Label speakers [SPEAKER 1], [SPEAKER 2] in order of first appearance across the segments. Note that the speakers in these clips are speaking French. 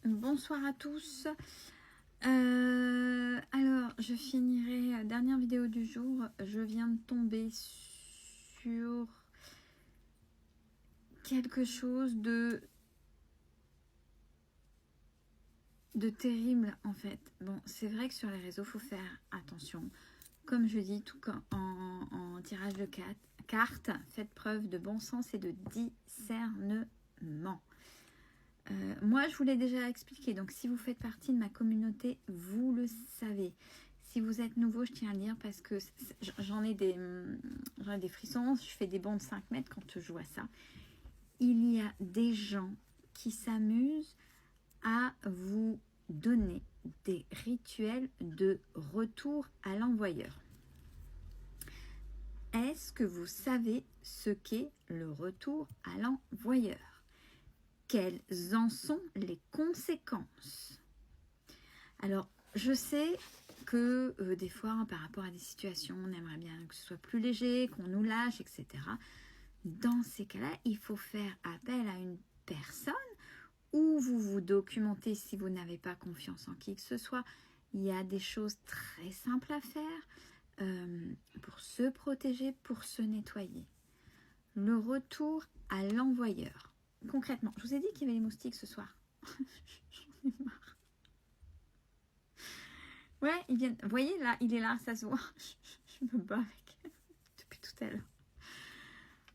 [SPEAKER 1] Bonsoir à tous. Alors, je finirai, dernière vidéo du jour. Je viens de tomber sur quelque chose de terrible en fait. Bon, c'est vrai que sur les réseaux, il faut faire attention. Comme je dis, tout en tirage de cartes, faites preuve de bon sens et de discernement. Moi, je vous l'ai déjà expliqué, donc si vous faites partie de ma communauté, vous le savez. Si vous êtes nouveau, je tiens à le dire parce que j'en ai des frissons, je fais des bonds de 5 mètres quand je vois ça. Il y a des gens qui s'amusent à vous donner des rituels de retour à l'envoyeur. Est-ce que vous savez ce qu'est le retour à l'envoyeur ? Quelles en sont les conséquences? Alors, je sais que des fois, par rapport à des situations, on aimerait bien que ce soit plus léger, qu'on nous lâche, etc. Dans ces cas-là, il faut faire appel à une personne ou vous vous documentez si vous n'avez pas confiance en qui que ce soit. Il y a des choses très simples à faire pour se protéger, pour se nettoyer. Le retour à l'envoyeur. Concrètement, je vous ai dit qu'il y avait les moustiques ce soir. J'en ai marre. Ouais, ils viennent. Vous voyez, là, il est là, ça se voit. Je me bats avec depuis tout à l'heure.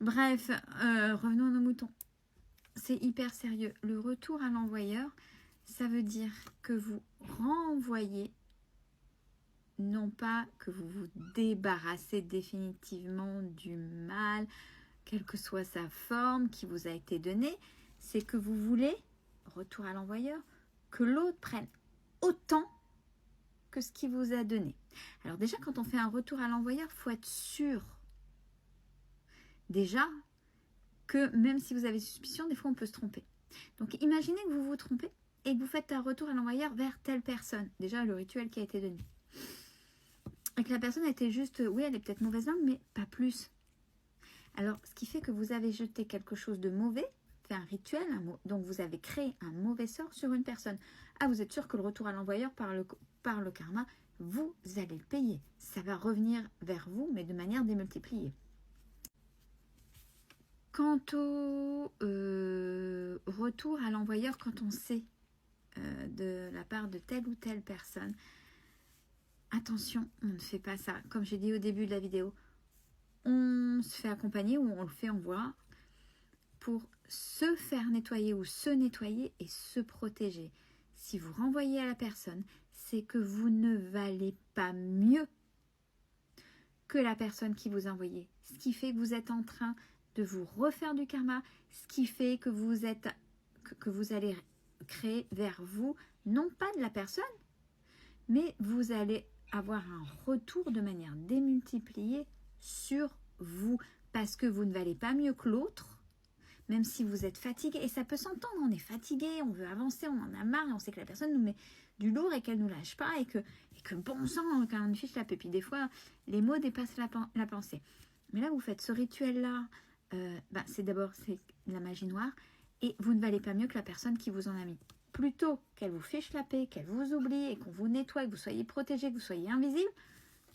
[SPEAKER 1] Bref, revenons à nos moutons. C'est hyper sérieux. Le retour à l'envoyeur, ça veut dire que vous renvoyez, non pas que vous vous débarrassez définitivement du mal, quelle que soit sa forme qui vous a été donnée, c'est que vous voulez, retour à l'envoyeur, que l'autre prenne autant que ce qu'il vous a donné. Alors déjà, quand on fait un retour à l'envoyeur, il faut être sûr. Déjà, que même si vous avez suspicion, des fois on peut se tromper. Donc imaginez que vous vous trompez et que vous faites un retour à l'envoyeur vers telle personne. Déjà, le rituel qui a été donné. Et que la personne a été juste, oui, elle est peut-être mauvaise langue, mais pas plus. Alors, ce qui fait que vous avez jeté quelque chose de mauvais, fait un rituel, donc vous avez créé un mauvais sort sur une personne. Ah, vous êtes sûr que le retour à l'envoyeur par le karma, vous allez le payer. Ça va revenir vers vous, mais de manière démultipliée. Quant au retour à l'envoyeur, quand on sait de la part de telle ou telle personne, attention, on ne fait pas ça. Comme j'ai dit au début de la vidéo, on se fait accompagner ou on le fait en voix pour se faire nettoyer ou se nettoyer et se protéger. Si vous renvoyez à la personne, c'est que vous ne valez pas mieux que la personne qui vous a envoyé. Ce qui fait que vous êtes en train de vous refaire du karma, ce qui fait que vous allez créer vers vous, non pas de la personne, mais vous allez avoir un retour de manière démultipliée sur vous, parce que vous ne valez pas mieux que l'autre, même si vous êtes fatigué, et ça peut s'entendre, on est fatigué, on veut avancer, on en a marre, et on sait que la personne nous met du lourd et qu'elle ne nous lâche pas, et que bon sang, quand on fiche la paix, puis des fois, les mots dépassent la pensée. Mais là, vous faites ce rituel-là, c'est la magie noire, et vous ne valez pas mieux que la personne qui vous en a mis. Plutôt qu'elle vous fiche la paix, qu'elle vous oublie, et qu'on vous nettoie, que vous soyez protégé, que vous soyez invisible,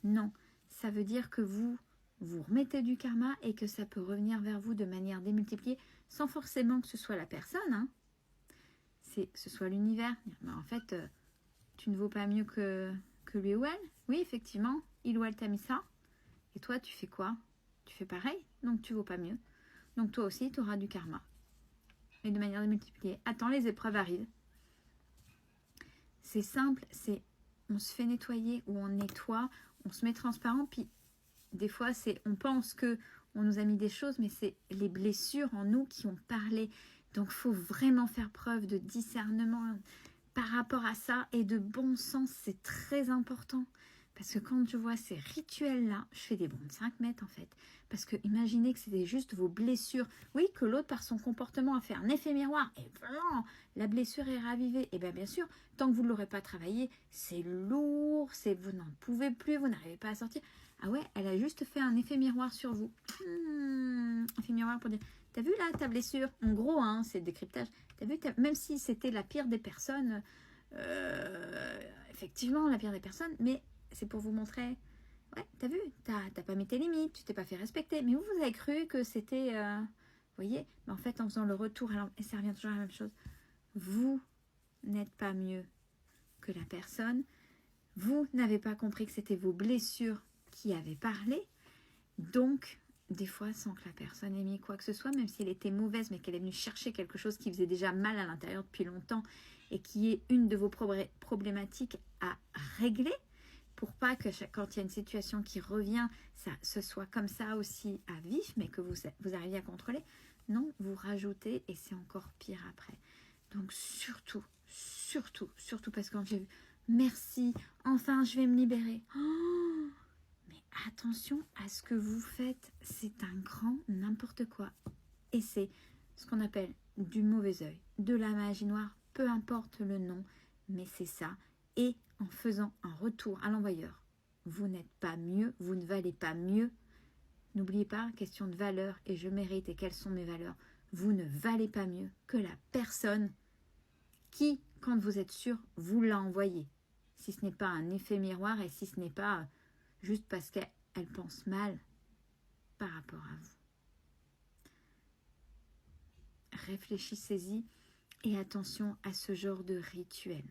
[SPEAKER 1] non, ça veut dire que vous remettez du karma et que ça peut revenir vers vous de manière démultipliée, sans forcément que ce soit la personne, hein. Ce soit l'univers. Mais en fait, tu ne vaux pas mieux que lui ou elle. Oui, effectivement, il ou elle t'a mis ça. Et toi, tu fais quoi? Tu fais pareil, donc tu vaux pas mieux. Donc toi aussi, tu auras du karma. Et de manière démultipliée. Attends, les épreuves arrivent. C'est simple, on se fait nettoyer ou on nettoie, on se met transparent, puis des fois, on pense que on nous a mis des choses, mais c'est les blessures en nous qui ont parlé. Donc, il faut vraiment faire preuve de discernement par rapport à ça et de bon sens. C'est très important. Parce que quand je vois ces rituels-là, je fais des bonds de 5 mètres en fait. Parce que imaginez que c'était juste vos blessures. Oui, que l'autre, par son comportement, a fait un effet miroir. Et voilà, la blessure est ravivée. Et bien sûr, tant que vous ne l'aurez pas travaillé, c'est lourd, vous n'en pouvez plus, vous n'arrivez pas à sortir. Ah ouais, elle a juste fait un effet miroir sur vous. Effet miroir pour dire, t'as vu là ta blessure? En gros, hein, c'est le décryptage. T'as vu, même si c'était la pire des personnes, effectivement la pire des personnes, mais c'est pour vous montrer, ouais, t'as vu, t'as pas mis tes limites, tu t'es pas fait respecter, mais vous avez cru que c'était, vous voyez, mais en fait en faisant le retour, alors, et ça revient toujours à la même chose, vous n'êtes pas mieux que la personne, vous n'avez pas compris que c'était vos blessures qui avaient parlé, donc des fois sans que la personne ait mis quoi que ce soit, même si elle était mauvaise, mais qu'elle est venue chercher quelque chose qui faisait déjà mal à l'intérieur depuis longtemps et qui est une de vos problématiques à régler, pour pas que quand il y a une situation qui revient, ce soit comme ça aussi à vif, mais que vous arriviez à contrôler. Non, vous rajoutez et c'est encore pire après. Donc surtout, surtout, surtout parce que quand j'ai vu, merci, enfin je vais me libérer. Oh, mais attention à ce que vous faites, c'est un grand n'importe quoi. Et c'est ce qu'on appelle du mauvais œil, de la magie noire, peu importe le nom, mais c'est ça. Et en faisant un retour à l'envoyeur, vous n'êtes pas mieux, vous ne valez pas mieux. N'oubliez pas, question de valeur, et je mérite, et quelles sont mes valeurs. Vous ne valez pas mieux que la personne qui, quand vous êtes sûr, vous l'a envoyé. Si ce n'est pas un effet miroir et si ce n'est pas juste parce qu'elle pense mal par rapport à vous. Réfléchissez-y et attention à ce genre de rituel.